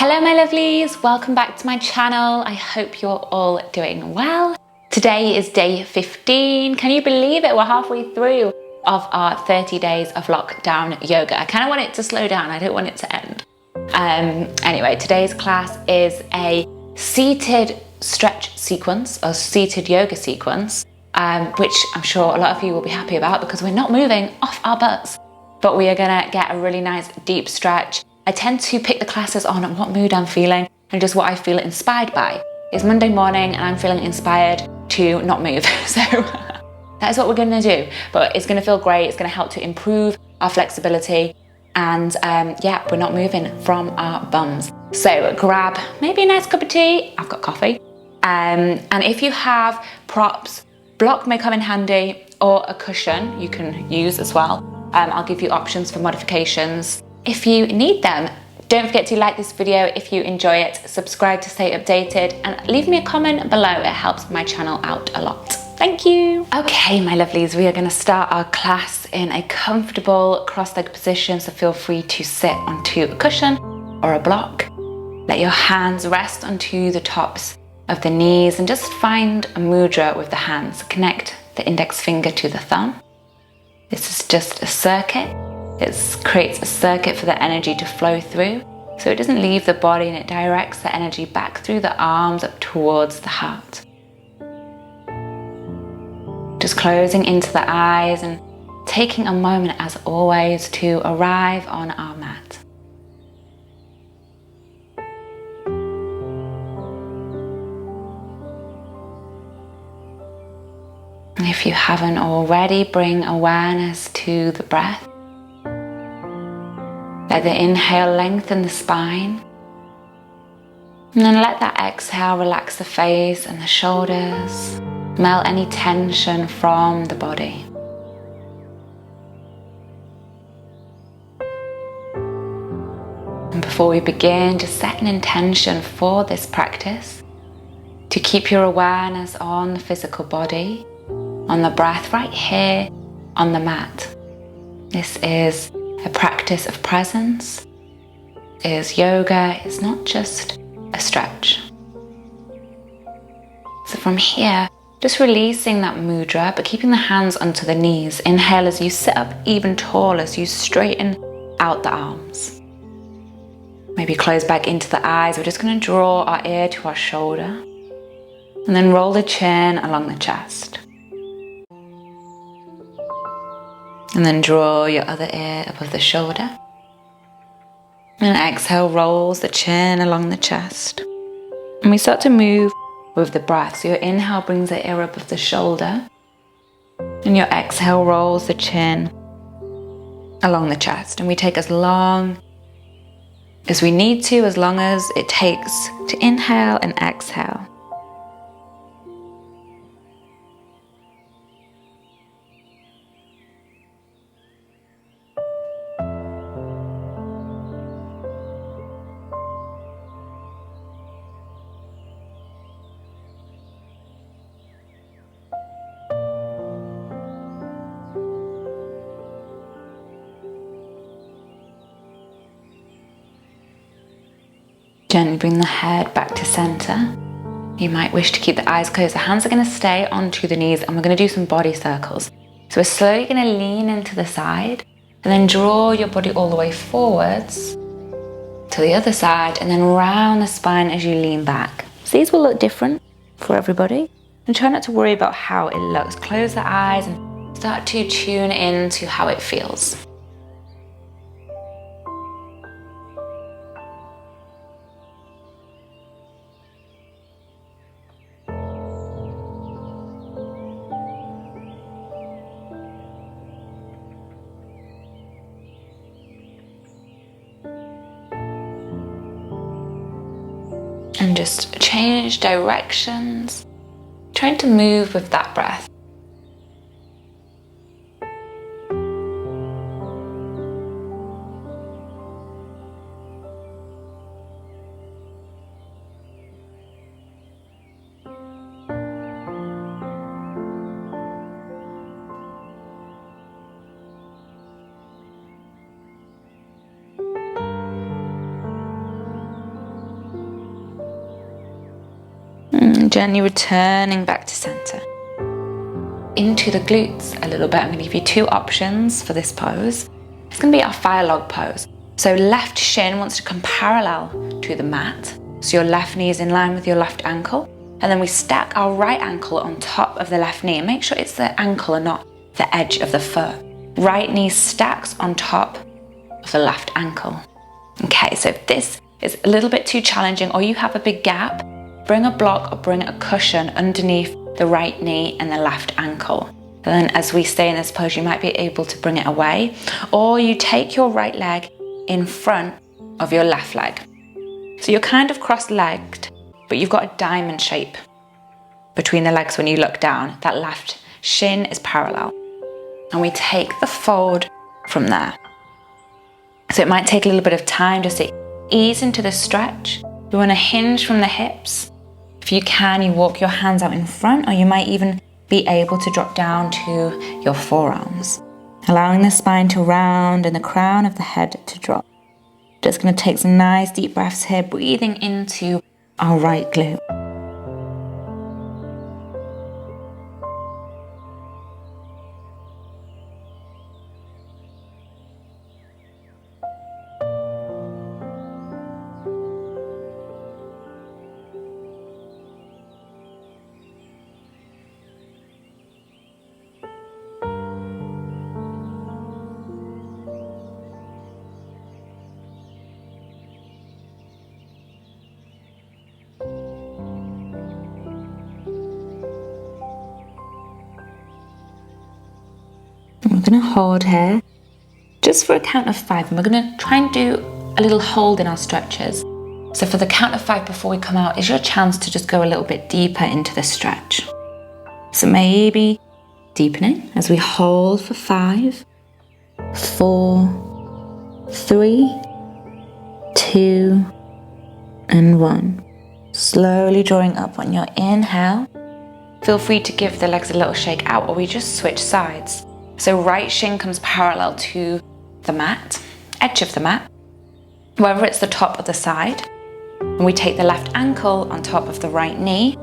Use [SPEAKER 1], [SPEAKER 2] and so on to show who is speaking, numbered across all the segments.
[SPEAKER 1] Hello my lovelies, welcome back to my channel. I hope you're all doing well. Today is day 15. Can you believe it? We're halfway through of our 30 days of lockdown yoga. I kind of want it to slow down. I don't want it to end. Anyway, today's class is a seated stretch sequence or seated yoga sequence, which I'm sure a lot of you will be happy about because we're not moving off our butts, but we are gonna get a really nice deep stretch. I tend to pick the classes on what mood I'm feeling and just what I feel inspired by. It's Monday morning and I'm feeling inspired to not move. So that is what we're gonna do. But it's gonna feel great. It's gonna help to improve our flexibility. And yeah, we're not moving from our bums. So grab maybe a nice cup of tea. I've got coffee. And if you have props, block may come in handy, or a cushion you can use as well. I'll give you options for modifications if you need them. Don't forget to like this video if you enjoy it, subscribe to stay updated, and leave me a comment below. It helps my channel out a lot. Thank you. Okay, my lovelies, we are going to start our class in a comfortable cross-legged position, so feel free to sit onto a cushion or a block. Let your hands rest onto the tops of the knees and just find a mudra with the hands. Connect the index finger to the thumb. This is just a circuit. It creates a circuit for the energy to flow through, so it doesn't leave the body and it directs the energy back through the arms up towards the heart. Just closing into the eyes and taking a moment, as always, to arrive on our mat. And if you haven't already, bring awareness to the breath. Let the inhale lengthen the spine, and then let that exhale relax the face and the shoulders, melt any tension from the body. And before we begin, just set an intention for this practice to keep your awareness on the physical body, on the breath right here on the mat. This is a practice of presence. Is yoga, it's not just a stretch. So from here, just releasing that mudra, but keeping the hands onto the knees. Inhale as you sit up even taller, as you straighten out the arms. Maybe close back into the eyes. We're just going to draw our ear to our shoulder, and then roll the chin along the chest. And then draw your other ear above the shoulder. And exhale, rolls the chin along the chest. And we start to move with the breath. So your inhale brings the ear above the shoulder. And your exhale rolls the chin along the chest. And we take as long as we need to, as long as it takes to inhale and exhale. Gently bring the head back to center. You might wish to keep the eyes closed. The hands are going to stay onto the knees, and we're going to do some body circles. So we're slowly going to lean into the side and then draw your body all the way forwards to the other side, and then round the spine as you lean back. So these will look different for everybody, and try not to worry about how it looks. Close the eyes and start to tune into how it feels. And just change directions, trying to move with that breath. Gently returning back to center. Into the glutes a little bit. I'm going to give you two options for this pose. It's going to be our fire log pose. So left shin wants to come parallel to the mat. So your left knee is in line with your left ankle. And then we stack our right ankle on top of the left knee. And make sure it's the ankle and not the edge of the foot. Right knee stacks on top of the left ankle. Okay, so if this is a little bit too challenging or you have a big gap, bring a block or bring a cushion underneath the right knee and the left ankle. And then as we stay in this pose, you might be able to bring it away, or you take your right leg in front of your left leg. So you're kind of cross-legged, but you've got a diamond shape between the legs when you look down. That left shin is parallel. And we take the fold from there. So it might take a little bit of time just to ease into the stretch. You want to hinge from the hips. If you can, you walk your hands out in front, or you might even be able to drop down to your forearms, allowing the spine to round and the crown of the head to drop. Just going to take some nice deep breaths here, breathing into our right glute. We're going to hold here just for a count of 5, and we're going to try and do a little hold in our stretches. So for the count of 5 before we come out is your chance to just go a little bit deeper into the stretch. So maybe deepening as we hold for 5, 4, 3, 2, and 1. Slowly drawing up on your inhale. Feel free to give the legs a little shake out, or we just switch sides. So right shin comes parallel to the mat, edge of the mat, whether it's the top or the side. And we take the left ankle on top of the right knee,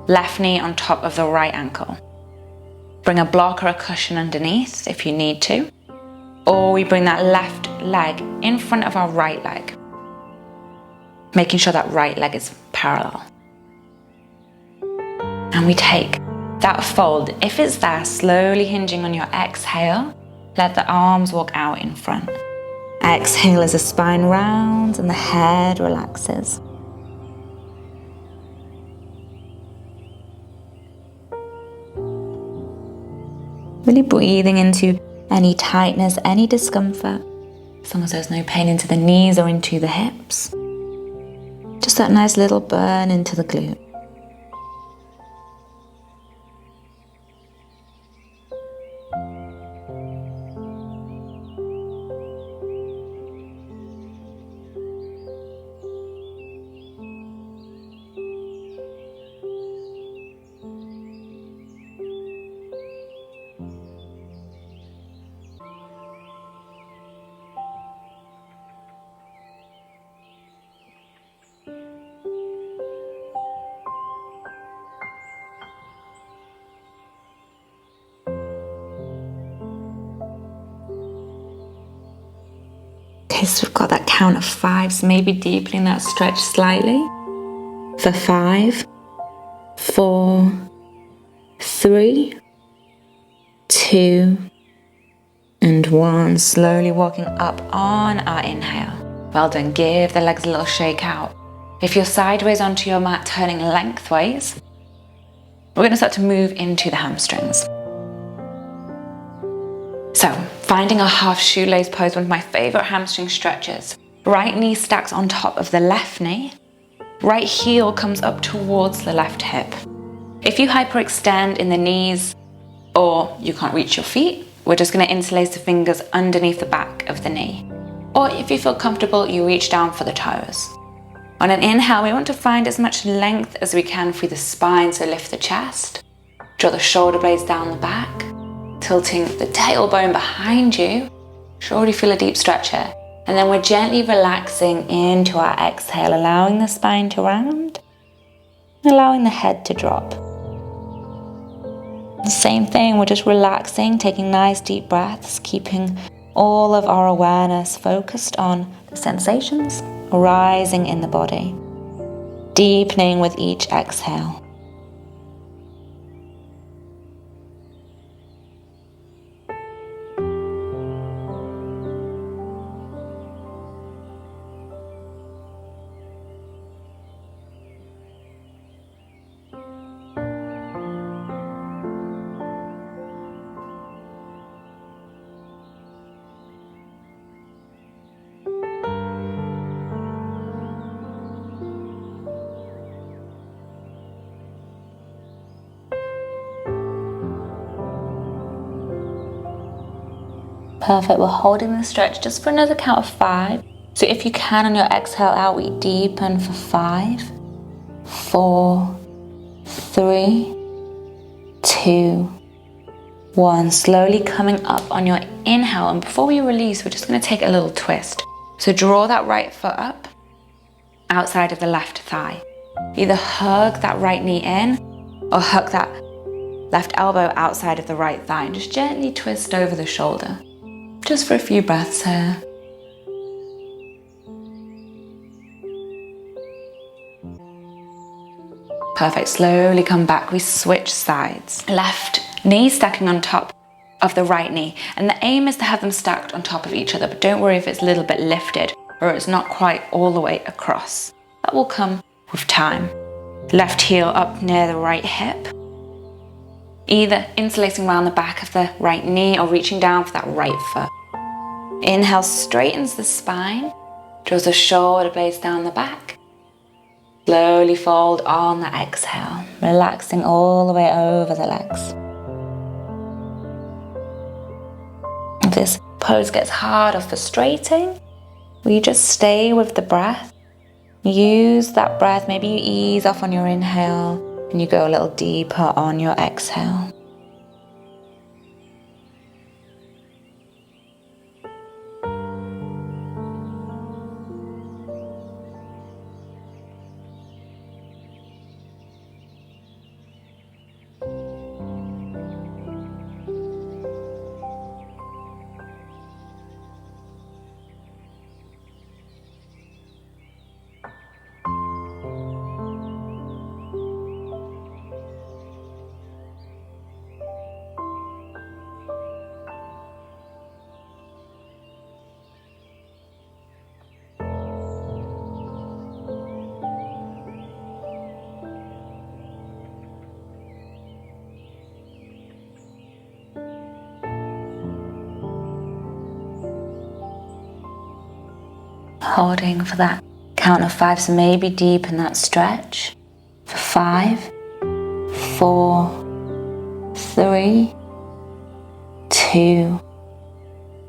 [SPEAKER 1] left knee on top of the right ankle. Bring a block or a cushion underneath if you need to. Or we bring that left leg in front of our right leg, making sure that right leg is parallel. And we take that fold, if it's there, slowly hinging on your exhale. Let the arms walk out in front. Exhale as the spine rounds and the head relaxes. Really breathing into any tightness, any discomfort, as long as there's no pain into the knees or into the hips. Just that nice little burn into the glute. Okay, so we've got that count of 5, so maybe deepening that stretch slightly. For 5, 4, 3, 2, and 1. Slowly walking up on our inhale. Well done, give the legs a little shake out. If you're sideways onto your mat, turning lengthways, we're going to start to move into the hamstrings. So, finding a half shoelace pose, one of my favorite hamstring stretches. Right knee stacks on top of the left knee. Right heel comes up towards the left hip. If you hyperextend in the knees or you can't reach your feet, we're just going to interlace the fingers underneath the back of the knee. Or if you feel comfortable, you reach down for the toes. On an inhale, we want to find as much length as we can through the spine, so lift the chest, draw the shoulder blades down the back, tilting the tailbone behind you. Sure, you feel a deep stretch here. And then we're gently relaxing into our exhale, allowing the spine to round allowing the head to drop. The same thing, we're just relaxing, taking nice deep breaths, keeping all of our awareness focused on the sensations arising in the body, deepening with each exhale. Perfect, we're holding the stretch just for another count of 5. So if you can on your exhale out, we deepen for 5, 4, 3, 2, 1. Slowly coming up on your inhale, and before we release, we're just going to take a little twist. So draw that right foot up outside of the left thigh. Either hug that right knee in or hug that left elbow outside of the right thigh and just gently twist over the shoulder. Just for a few breaths here. Perfect, slowly come back, we switch sides. Left knee stacking on top of the right knee, and the aim is to have them stacked on top of each other, but don't worry if it's a little bit lifted or it's not quite all the way across. That will come with time. Left heel up near the right hip, either interlacing around the back of the right knee or reaching down for that right foot. Inhale straightens the spine, draws the shoulder blades down the back. Slowly fold on the exhale, relaxing all the way over the legs. If this pose gets hard or frustrating, we just stay with the breath. Use that breath, maybe you ease off on your inhale and you go a little deeper on your exhale. Holding for that count of 5, so maybe deepen that stretch for 5, 4, 3, 2,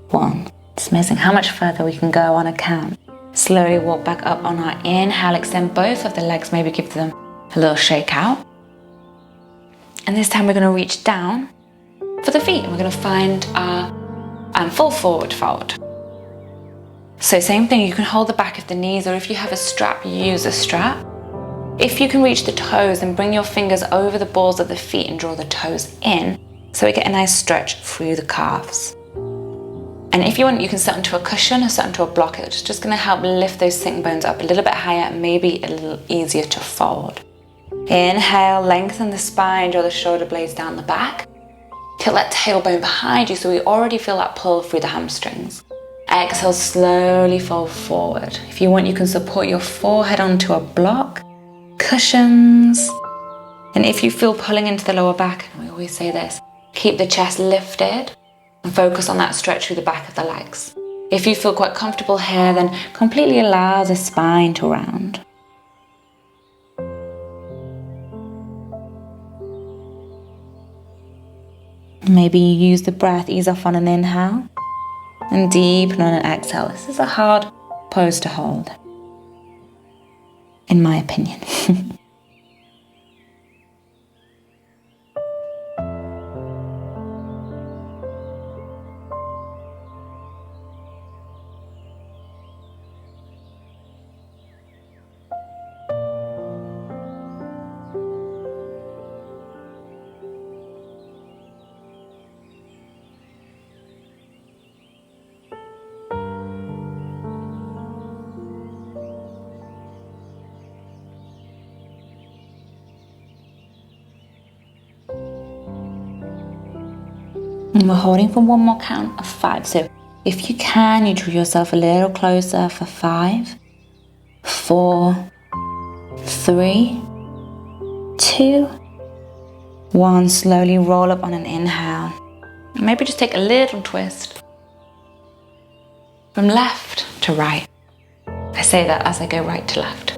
[SPEAKER 1] 1. It's amazing how much further we can go on a count. Slowly walk back up on our inhale, extend both of the legs, maybe give them a little shake out. And this time we're going to reach down for the feet and we're going to find our full forward fold. So same thing, you can hold the back of the knees, or if you have a strap, use a strap. If you can reach the toes, then bring your fingers over the balls of the feet and draw the toes in, so we get a nice stretch through the calves. And if you want, you can sit onto a cushion or sit onto a block. It's just going to help lift those sitting bones up a little bit higher, maybe a little easier to fold. Inhale, lengthen the spine, draw the shoulder blades down the back. Tilt that tailbone behind you so we already feel that pull through the hamstrings. Exhale, slowly fold forward. If you want, you can support your forehead onto a block, cushions. And if you feel pulling into the lower back, and we always say this, keep the chest lifted and focus on that stretch through the back of the legs. If you feel quite comfortable here, then completely allow the spine to round. Maybe you use the breath, ease off on an inhale and deepen on an exhale. This is a hard pose to hold, in my opinion. And we're holding for one more count of 5. So if you can, you draw yourself a little closer for 5, 4, 3, 2, 1. Slowly roll up on an inhale. And maybe just take a little twist from left to right. I say that as I go right to left.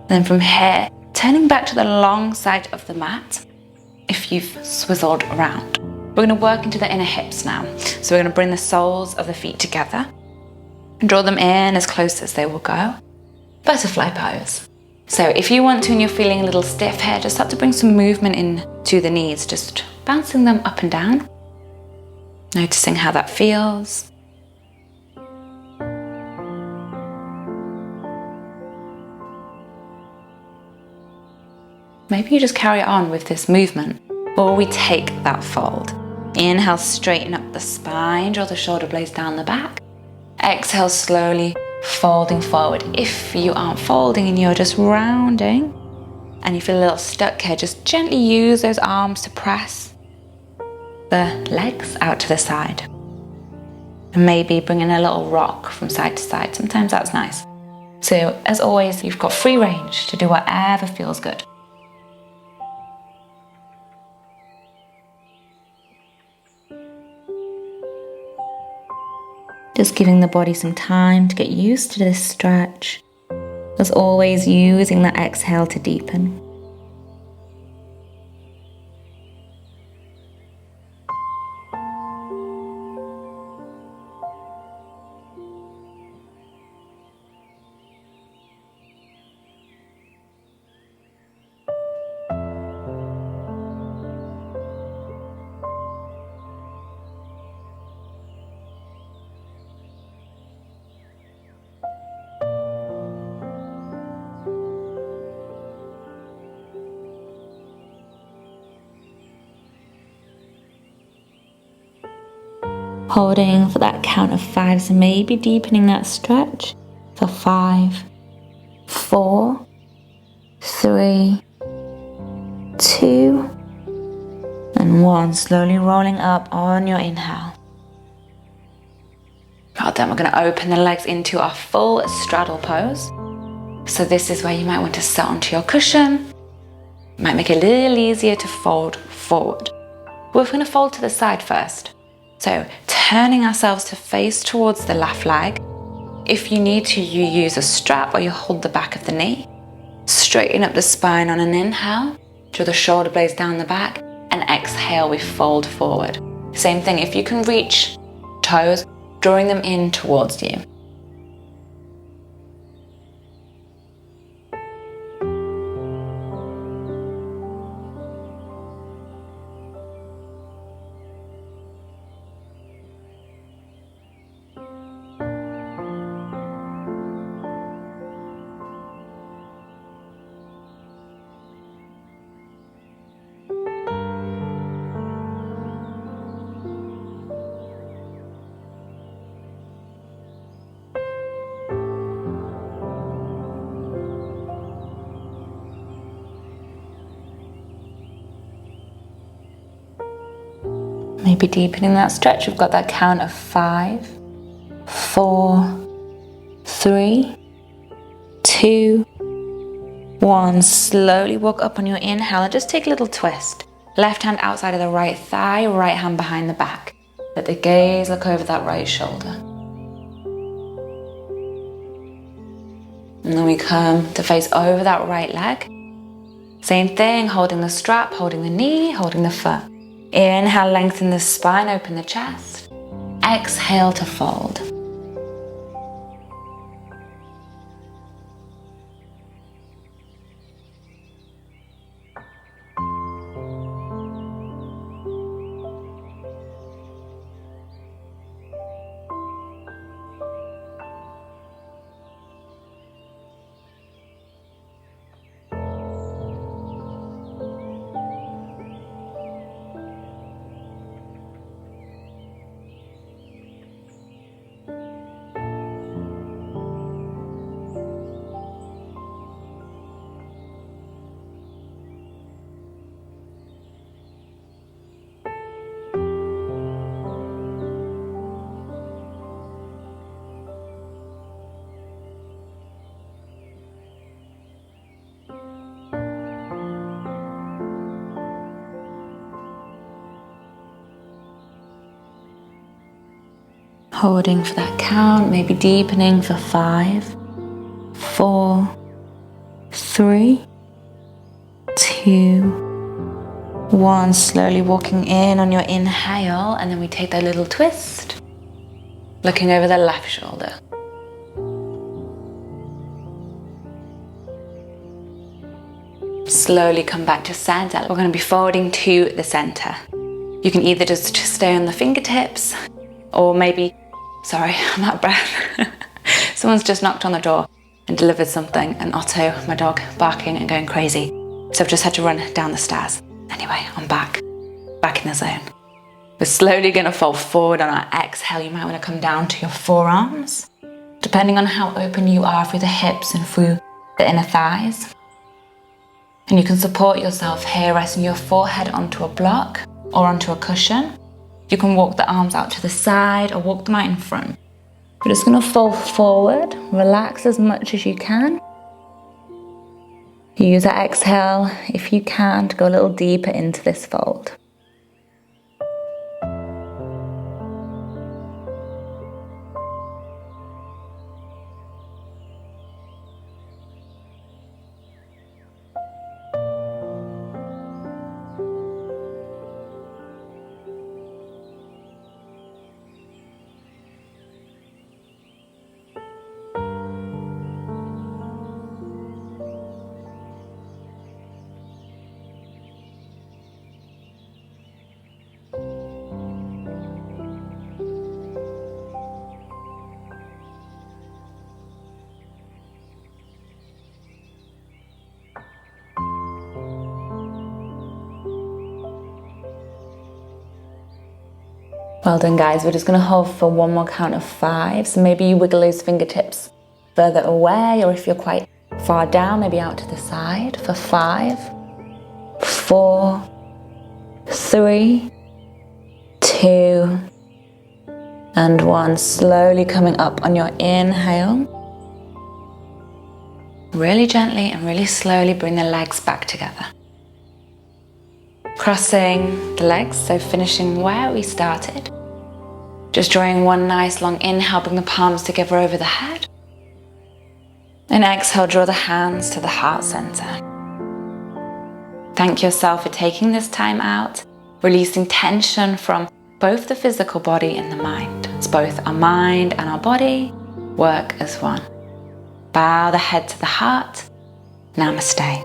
[SPEAKER 1] Then from here, turning back to the long side of the mat, if you've swizzled around. We're going to work into the inner hips now. So we're going to bring the soles of the feet together and draw them in as close as they will go. Butterfly pose. So if you want to and you're feeling a little stiff here, just start to bring some movement into the knees, just bouncing them up and down. Noticing how that feels. Maybe you just carry on with this movement while we take that fold. Inhale, straighten up the spine, draw the shoulder blades down the back. Exhale, slowly folding forward. If you aren't folding and you're just rounding and you feel a little stuck here, just gently use those arms to press the legs out to the side. And maybe bring in a little rock from side to side. Sometimes that's nice. So as always, you've got free range to do whatever feels good. Just giving the body some time to get used to this stretch. As always, using that exhale to deepen. Holding for that count of 5, so maybe deepening that stretch for 5, 4, 3, 2, and 1. Slowly rolling up on your inhale. Right, then we're going to open the legs into our full straddle pose. So this is where you might want to sit onto your cushion. Might make it a little easier to fold forward. We're going to fold to the side first. So turning ourselves to face towards the left leg. If you need to, you use a strap or you hold the back of the knee. Straighten up the spine on an inhale. Draw the shoulder blades down the back. And exhale, we fold forward. Same thing, if you can reach toes, drawing them in towards you. Maybe deepening that stretch. We've got that count of 5, 4, 3, 2, 1. Slowly walk up on your inhale and just take a little twist. Left hand outside of the right thigh, right hand behind the back. Let the gaze look over that right shoulder. And then we come to face over that right leg. Same thing, holding the strap, holding the knee, holding the foot. Inhale, lengthen the spine, open the chest. Exhale to fold. Holding for that count, maybe deepening for 5, 4, 3, 2, 1. Slowly walking in on your inhale, and then we take that little twist, looking over the left shoulder. Slowly come back to center. We're going to be forwarding to the center. You can either just stay on the fingertips, or maybe, sorry, I'm out of breath. Someone's just knocked on the door and delivered something, and Otto, my dog, barking and going crazy. So I've just had to run down the stairs. Anyway, I'm back in the zone. We're slowly going to fold forward on our exhale. You might want to come down to your forearms, depending on how open you are through the hips and through the inner thighs. And you can support yourself here, resting your forehead onto a block or onto a cushion. You can walk the arms out to the side or walk them out in front. We're just going to fold forward, relax as much as you can. Use that exhale, if you can, to go a little deeper into this fold. Well done, guys. We're just going to hold for one more count of 5. So maybe you wiggle those fingertips further away, or if you're quite far down, maybe out to the side for 5, 4, 3, 2, and 1. Slowly coming up on your inhale. Really gently and really slowly bring the legs back together. Crossing the legs, so finishing where we started. Just drawing one nice long inhale, bring the palms together over the head. And exhale, draw the hands to the heart center. Thank yourself for taking this time out, releasing tension from both the physical body and the mind. It's both our mind and our body work as one. Bow the head to the heart. Namaste.